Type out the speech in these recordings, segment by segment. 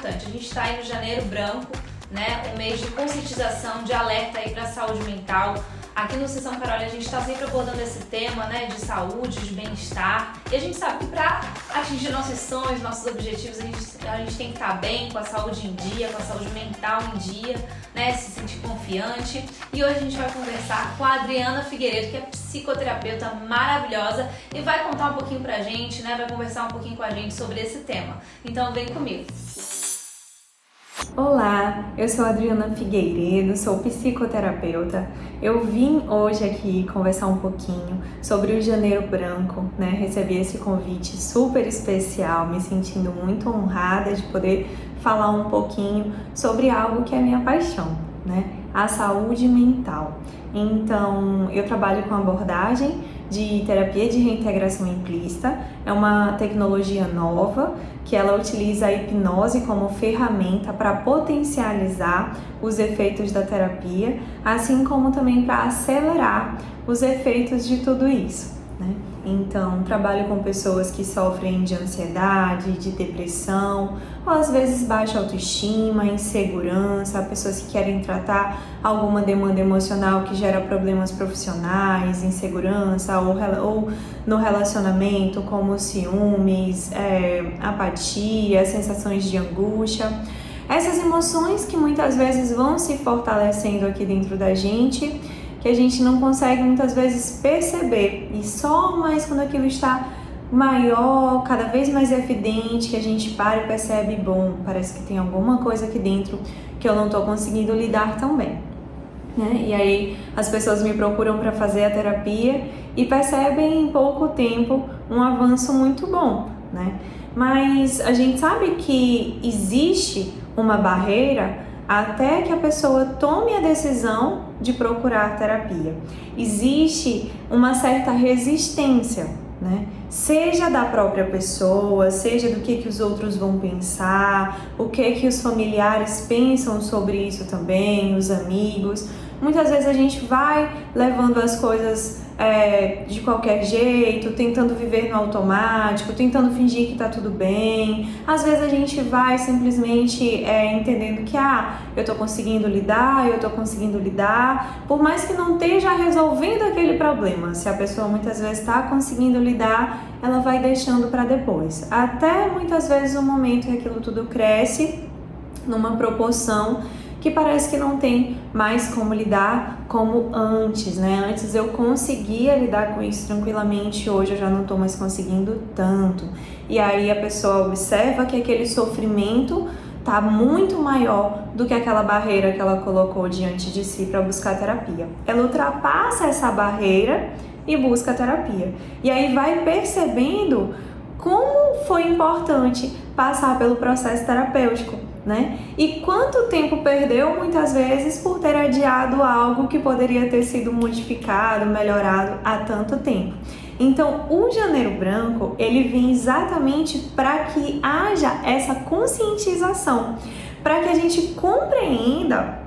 A gente está aí no Janeiro Branco, né? Um mês de conscientização, de alerta aí para a saúde mental. Aqui no Sessão Carol a gente está sempre abordando esse tema, né, de saúde, de bem-estar. E a gente sabe que para atingir nossos sonhos, nossos objetivos, a gente tem que estar bem, com a saúde em dia, com a saúde mental em dia, né, se sentir confiante. E hoje a gente vai conversar com a Adriana Figueiredo, que é psicoterapeuta maravilhosa e vai contar um pouquinho pra gente, né, vai conversar um pouquinho com a gente sobre esse tema. Então vem comigo. Olá, eu sou a Adriana Figueiredo, sou psicoterapeuta. Eu vim hoje aqui conversar um pouquinho sobre o Janeiro Branco, né? Recebi esse convite super especial, me sentindo muito honrada de poder falar um pouquinho sobre algo que é minha paixão, né? A saúde mental. Então, eu trabalho com abordagem de terapia de reintegração implícita. É uma tecnologia nova que ela utiliza a hipnose como ferramenta para potencializar os efeitos da terapia, assim como também para acelerar os efeitos de tudo isso, né? Então, trabalho com pessoas que sofrem de ansiedade, de depressão, ou às vezes baixa autoestima, insegurança, pessoas que querem tratar alguma demanda emocional que gera problemas profissionais, insegurança, ou no relacionamento, como ciúmes, apatia, sensações de angústia. Essas emoções que muitas vezes vão se fortalecendo aqui dentro da gente, que a gente não consegue muitas vezes perceber, e só mais quando aquilo está maior, cada vez mais evidente, que a gente para e percebe, bom, parece que tem alguma coisa aqui dentro que eu não estou conseguindo lidar tão bem, né? E aí as pessoas me procuram para fazer a terapia e percebem em pouco tempo um avanço muito bom, né? Mas a gente sabe que existe uma barreira até que a pessoa tome a decisão de procurar terapia. Existe uma certa resistência, né? Seja da própria pessoa, seja do que os outros vão pensar, o que os familiares pensam sobre isso também, os amigos. Muitas vezes a gente vai levando as coisas de qualquer jeito, tentando viver no automático, tentando fingir que tá tudo bem. Às vezes a gente vai simplesmente entendendo que eu tô conseguindo lidar, por mais que não esteja resolvendo aquele problema. Se a pessoa muitas vezes está conseguindo lidar, ela vai deixando para depois. Até muitas vezes o momento que aquilo tudo cresce numa proporção que parece que não tem mais como lidar como antes, né? Antes eu conseguia lidar com isso tranquilamente, hoje eu já não estou mais conseguindo tanto. E aí a pessoa observa que aquele sofrimento tá muito maior do que aquela barreira que ela colocou diante de si para buscar terapia. Ela ultrapassa essa barreira e busca terapia. E aí vai percebendo como foi importante passar pelo processo terapêutico, né? E quanto tempo perdeu muitas vezes por ter adiado algo que poderia ter sido modificado, melhorado há tanto tempo. Então, o Janeiro Branco, ele vem exatamente para que haja essa conscientização, para que a gente compreenda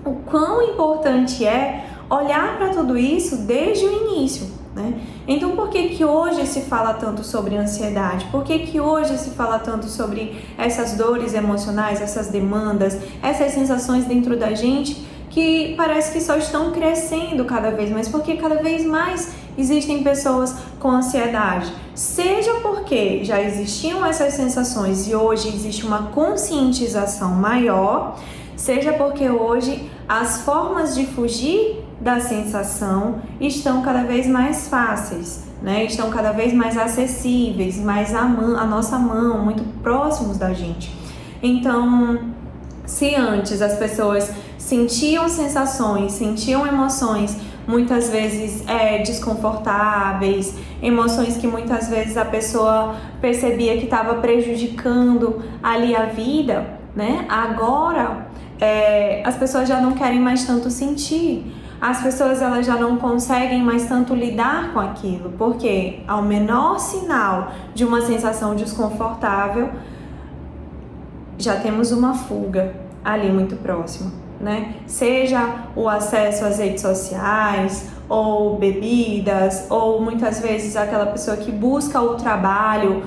o quão importante é olhar para tudo isso desde o início, né? Então, por que hoje se fala tanto sobre ansiedade? Por que hoje se fala tanto sobre essas dores emocionais, essas demandas, essas sensações dentro da gente que parece que só estão crescendo cada vez mais? Porque cada vez mais existem pessoas com ansiedade. Seja porque já existiam essas sensações e hoje existe uma conscientização maior, seja porque hoje as formas de fugir da sensação estão cada vez mais fáceis, né? Estão cada vez mais acessíveis, mais à nossa mão, muito próximos da gente. Então, se antes as pessoas sentiam sensações, sentiam emoções muitas vezes desconfortáveis, emoções que muitas vezes a pessoa percebia que estava prejudicando ali a vida, né? Agora as pessoas já não querem mais tanto sentir. As pessoas elas já não conseguem mais tanto lidar com aquilo, porque ao menor sinal de uma sensação desconfortável, já temos uma fuga ali muito próxima, né? Seja o acesso às redes sociais, ou bebidas, ou muitas vezes aquela pessoa que busca o trabalho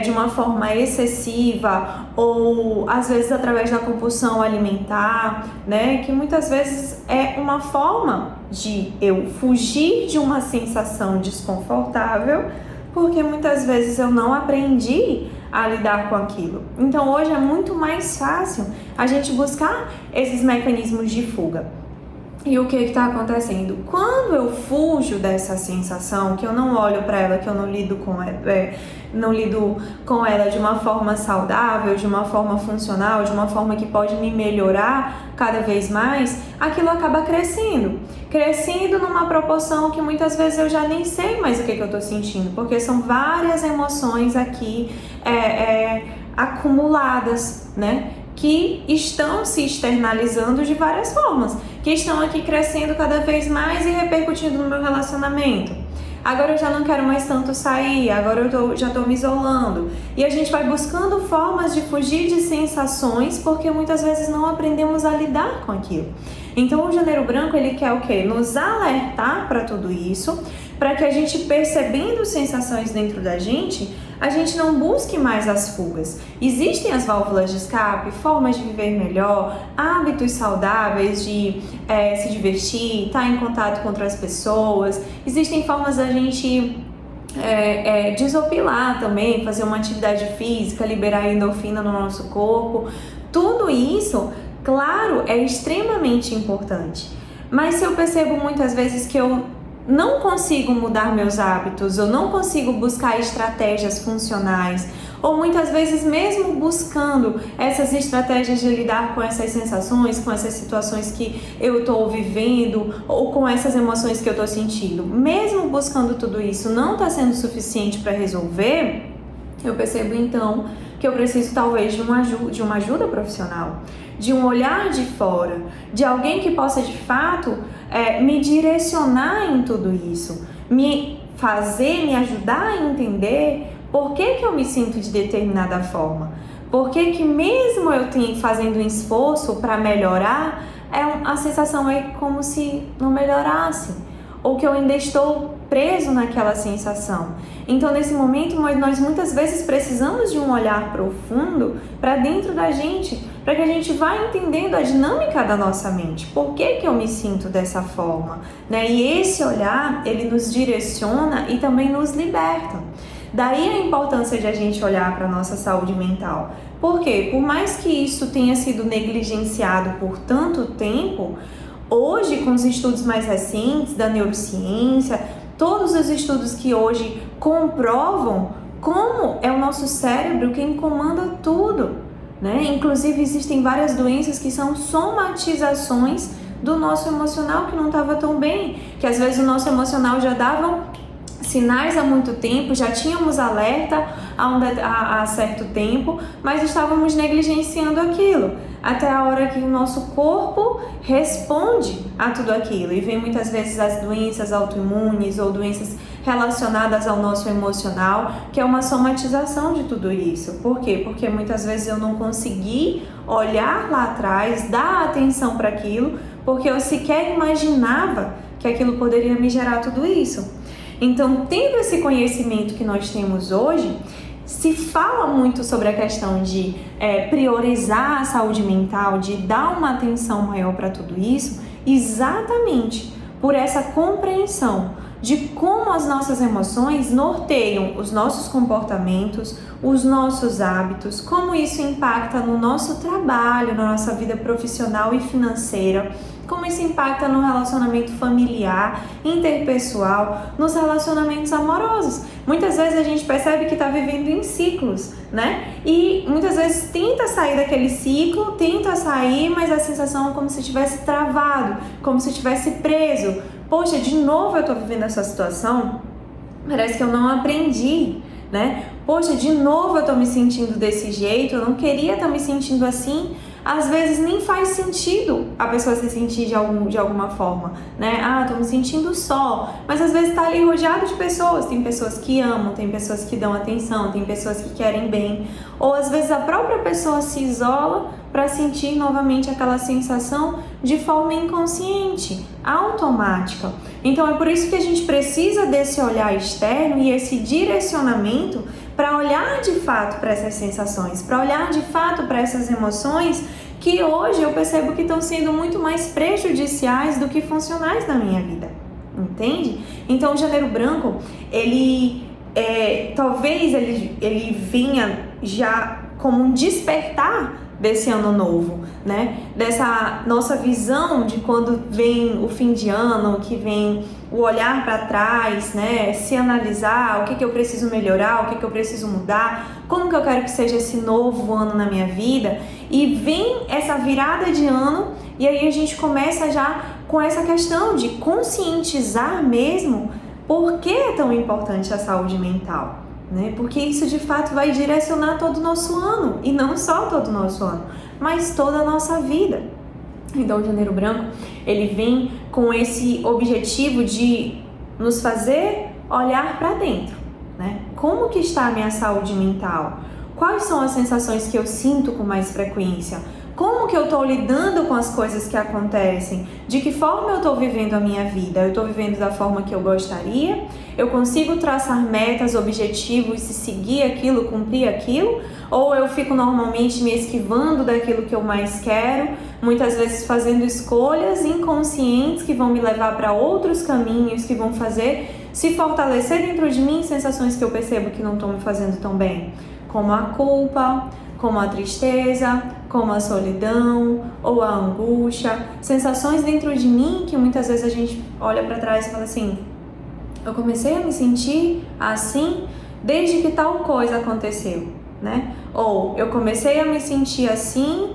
de uma forma excessiva, ou às vezes através da compulsão alimentar, né? Que muitas vezes é uma forma de eu fugir de uma sensação desconfortável, porque muitas vezes eu não aprendi a lidar com aquilo. Então hoje é muito mais fácil a gente buscar esses mecanismos de fuga. E o que está acontecendo? Quando eu fujo dessa sensação, que eu não olho para ela, que eu não lido com ela de uma forma saudável, de uma forma funcional, de uma forma que pode me melhorar cada vez mais, aquilo acaba crescendo numa proporção que muitas vezes eu já nem sei mais o que eu estou sentindo, porque são várias emoções aqui acumuladas, né? Que estão se externalizando de várias formas, que estão aqui crescendo cada vez mais e repercutindo no meu relacionamento. Agora eu já não quero mais tanto sair, agora eu já estou me isolando. E a gente vai buscando formas de fugir de sensações, porque muitas vezes não aprendemos a lidar com aquilo. Então o Janeiro Branco, ele quer o quê? Nos alertar para tudo isso, para que a gente, percebendo sensações dentro da gente, a gente não busque mais as fugas. Existem as válvulas de escape, formas de viver melhor, hábitos saudáveis de se divertir, estar em contato com outras pessoas. Existem formas da gente desopilar também, fazer uma atividade física, liberar endorfina no nosso corpo. Tudo isso, claro, é extremamente importante. Mas se eu percebo muitas vezes que eu não consigo mudar meus hábitos, eu não consigo buscar estratégias funcionais, ou muitas vezes mesmo buscando essas estratégias de lidar com essas sensações, com essas situações que eu estou vivendo, ou com essas emoções que eu estou sentindo, mesmo buscando tudo isso não está sendo suficiente para resolver, eu percebo então que eu preciso talvez de uma ajuda profissional, de um olhar de fora, de alguém que possa de fato me direcionar em tudo isso, me ajudar a entender por que eu me sinto de determinada forma, por que mesmo eu fazendo um esforço para melhorar, a sensação é como se não melhorasse, ou que eu ainda estou preso naquela sensação. Então, nesse momento, nós muitas vezes precisamos de um olhar profundo para dentro da gente, para que a gente vá entendendo a dinâmica da nossa mente. Por que eu me sinto dessa forma? Né? E esse olhar, ele nos direciona e também nos liberta. Daí a importância de a gente olhar para a nossa saúde mental. Por quê? Por mais que isso tenha sido negligenciado por tanto tempo, hoje, com os estudos mais recentes da neurociência, todos os estudos que hoje comprovam como é o nosso cérebro quem comanda tudo, né? Inclusive, existem várias doenças que são somatizações do nosso emocional que não estava tão bem, que às vezes o nosso emocional já dava sinais há muito tempo, já tínhamos alerta há certo tempo, mas estávamos negligenciando aquilo, até a hora que o nosso corpo responde a tudo aquilo, e vem muitas vezes as doenças autoimunes ou doenças relacionadas ao nosso emocional, que é uma somatização de tudo isso. Por quê? Porque muitas vezes eu não consegui olhar lá atrás, dar atenção para aquilo, porque eu sequer imaginava que aquilo poderia me gerar tudo isso. Então, tendo esse conhecimento que nós temos hoje, se fala muito sobre a questão de priorizar a saúde mental, de dar uma atenção maior para tudo isso, exatamente por essa compreensão de como as nossas emoções norteiam os nossos comportamentos, os nossos hábitos, como isso impacta no nosso trabalho, na nossa vida profissional e financeira, como isso impacta no relacionamento familiar, interpessoal, nos relacionamentos amorosos. Muitas vezes a gente percebe que está vivendo em ciclos, né? E muitas vezes tenta sair daquele ciclo, mas a sensação é como se tivesse travado, como se tivesse preso. Poxa, de novo eu estou vivendo essa situação, parece que eu não aprendi, né? Poxa, de novo eu estou me sentindo desse jeito, eu não queria estar me sentindo assim, às vezes nem faz sentido a pessoa se sentir de alguma forma, né? Ah, tô me sentindo só, mas às vezes tá ali rodeado de pessoas, tem pessoas que amam, tem pessoas que dão atenção, tem pessoas que querem bem, ou às vezes a própria pessoa se isola para sentir novamente aquela sensação de forma inconsciente, automática. Então é por isso que a gente precisa desse olhar externo e esse direcionamento para olhar de fato para essas sensações, para olhar de fato para essas emoções que hoje eu percebo que estão sendo muito mais prejudiciais do que funcionais na minha vida, entende? Então o Janeiro Branco, talvez ele vinha já como um despertar desse ano novo, né? Dessa nossa visão de quando vem o fim de ano, que vem o olhar para trás, né? Se analisar, o que eu preciso melhorar, o que eu preciso mudar, como que eu quero que seja esse novo ano na minha vida. E vem essa virada de ano e aí a gente começa já com essa questão de conscientizar mesmo por que é tão importante a saúde mental. Né? Porque isso de fato vai direcionar todo o nosso ano, e não só todo o nosso ano, mas toda a nossa vida. Então o Janeiro Branco, ele vem com esse objetivo de nos fazer olhar para dentro, né? Como que está a minha saúde mental? Quais são as sensações que eu sinto com mais frequência? Como que eu estou lidando com as coisas que acontecem? De que forma eu estou vivendo a minha vida? Eu estou vivendo da forma que eu gostaria? Eu consigo traçar metas, objetivos e seguir aquilo, cumprir aquilo? Ou eu fico normalmente me esquivando daquilo que eu mais quero, muitas vezes fazendo escolhas inconscientes que vão me levar para outros caminhos, que vão fazer se fortalecer dentro de mim sensações que eu percebo que não estão me fazendo tão bem, como a culpa, como a tristeza, como a solidão ou a angústia, sensações dentro de mim que muitas vezes a gente olha para trás e fala assim: eu comecei a me sentir assim desde que tal coisa aconteceu, né? Ou eu comecei a me sentir assim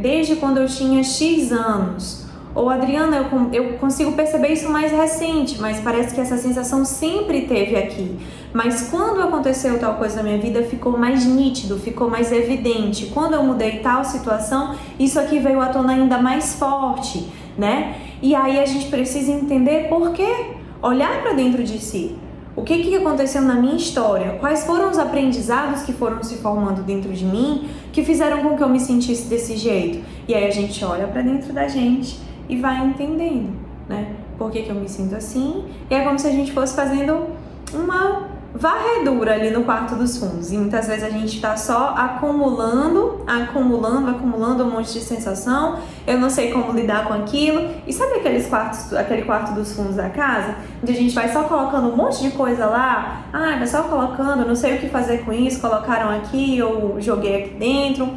desde quando eu tinha X anos. Ou Adriana, eu consigo perceber isso mais recente, mas parece que essa sensação sempre teve aqui. Mas quando aconteceu tal coisa na minha vida, ficou mais nítido, ficou mais evidente. Quando eu mudei tal situação, isso aqui veio à tona ainda mais forte, né? E aí a gente precisa entender por quê. Olhar para dentro de si. O que aconteceu na minha história? Quais foram os aprendizados que foram se formando dentro de mim que fizeram com que eu me sentisse desse jeito? E aí a gente olha para dentro da gente e vai entendendo, né? Por que eu me sinto assim? E é como se a gente fosse fazendo uma varredura ali no quarto dos fundos. E muitas vezes a gente está só acumulando um monte de sensação. Eu não sei como lidar com aquilo. E sabe aquele quarto dos fundos da casa? Onde a gente vai só colocando um monte de coisa lá. Ah, vai só colocando, não sei o que fazer com isso. Colocaram aqui, eu joguei aqui dentro.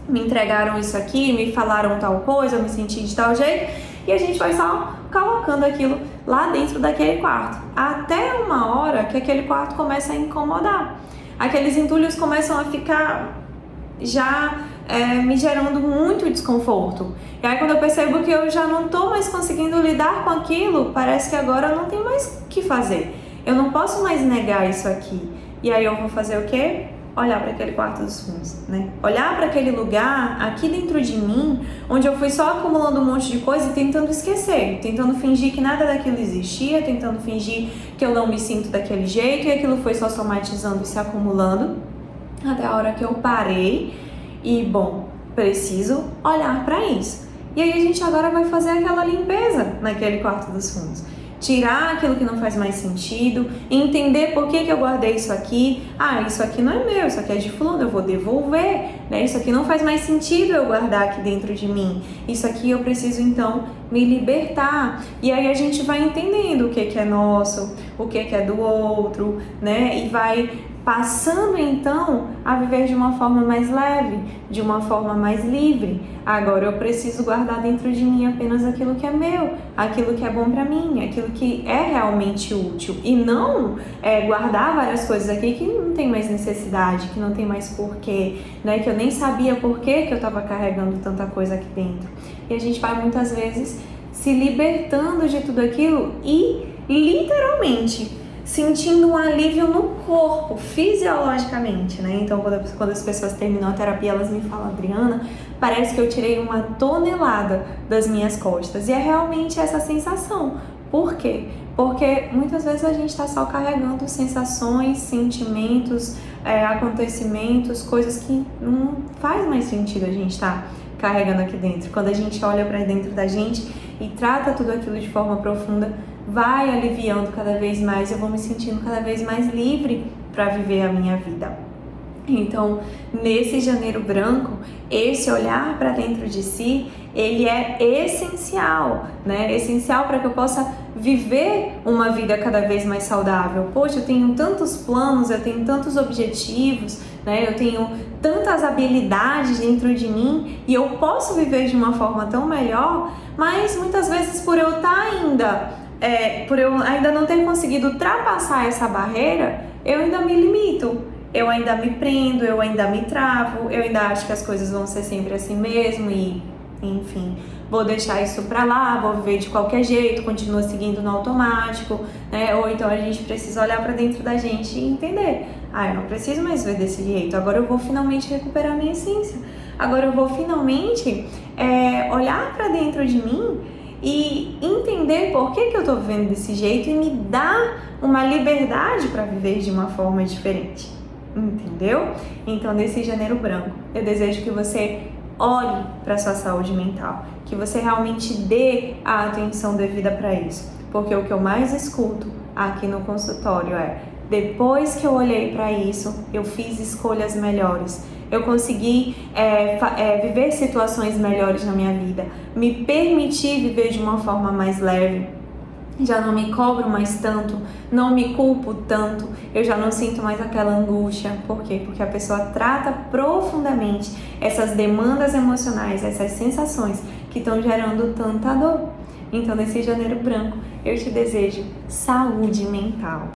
Me entregaram isso aqui, me falaram tal coisa, eu me senti de tal jeito, e a gente vai só colocando aquilo lá dentro daquele quarto, até uma hora que aquele quarto começa a incomodar. Aqueles entulhos começam a ficar já me gerando muito desconforto. E aí quando eu percebo que eu já não estou mais conseguindo lidar com aquilo, parece que agora eu não tenho mais o que fazer. Eu não posso mais negar isso aqui. E aí eu vou fazer o quê? Olhar para aquele quarto dos fundos, né? Olhar para aquele lugar aqui dentro de mim, onde eu fui só acumulando um monte de coisa e tentando esquecer, tentando fingir que nada daquilo existia, tentando fingir que eu não me sinto daquele jeito, e aquilo foi só somatizando e se acumulando, até a hora que eu parei e, bom, preciso olhar para isso. E aí a gente agora vai fazer aquela limpeza naquele quarto dos fundos. Tirar aquilo que não faz mais sentido, entender por que eu guardei isso aqui. Ah, isso aqui não é meu, isso aqui é de fulano, eu vou devolver, né? Isso aqui não faz mais sentido eu guardar aqui dentro de mim. Isso aqui eu preciso então me libertar. E aí a gente vai entendendo o que é nosso, o que é do outro, né? E vai passando então a viver de uma forma mais leve, de uma forma mais livre. Agora eu preciso guardar dentro de mim apenas aquilo que é meu, aquilo que é bom para mim, aquilo que é realmente útil, e não guardar várias coisas aqui que não tem mais necessidade, que não tem mais porquê, né? Que eu nem sabia por que eu estava carregando tanta coisa aqui dentro. E a gente vai muitas vezes se libertando de tudo aquilo e literalmente sentindo um alívio no corpo, fisiologicamente, né? Então, quando as pessoas terminam a terapia, elas me falam, Adriana, parece que eu tirei 1 tonelada das minhas costas. E é realmente essa sensação. Por quê? Porque muitas vezes a gente está só carregando sensações, sentimentos, acontecimentos, coisas que não faz mais sentido a gente estar carregando aqui dentro. Quando a gente olha para dentro da gente e trata tudo aquilo de forma profunda, vai aliviando cada vez mais, eu vou me sentindo cada vez mais livre para viver a minha vida. Então, nesse janeiro branco, esse olhar para dentro de si, ele é essencial, né? Essencial para que eu possa viver uma vida cada vez mais saudável. Poxa, eu tenho tantos planos, eu tenho tantos objetivos, né? Eu tenho tantas habilidades dentro de mim e eu posso viver de uma forma tão melhor, mas muitas vezes por eu ainda não ter conseguido ultrapassar essa barreira, eu ainda me limito. Eu ainda me prendo, eu ainda me travo, eu ainda acho que as coisas vão ser sempre assim mesmo e, enfim, vou deixar isso pra lá, vou viver de qualquer jeito, continuo seguindo no automático, né? Ou então a gente precisa olhar pra dentro da gente e entender, eu não preciso mais ver desse jeito, agora eu vou finalmente recuperar minha essência, agora eu vou finalmente olhar pra dentro de mim e entender por que eu tô vivendo desse jeito e me dar uma liberdade pra viver de uma forma diferente. Entendeu? Então, nesse janeiro branco, eu desejo que você olhe para sua saúde mental, que você realmente dê a atenção devida para isso, porque o que eu mais escuto aqui no consultório depois que eu olhei para isso, eu fiz escolhas melhores, eu consegui viver situações melhores na minha vida, me permitir viver de uma forma mais leve. Já não me cobro mais tanto, não me culpo tanto, eu já não sinto mais aquela angústia. Por quê? Porque a pessoa trata profundamente essas demandas emocionais, essas sensações que estão gerando tanta dor. Então, nesse janeiro branco, eu te desejo saúde mental.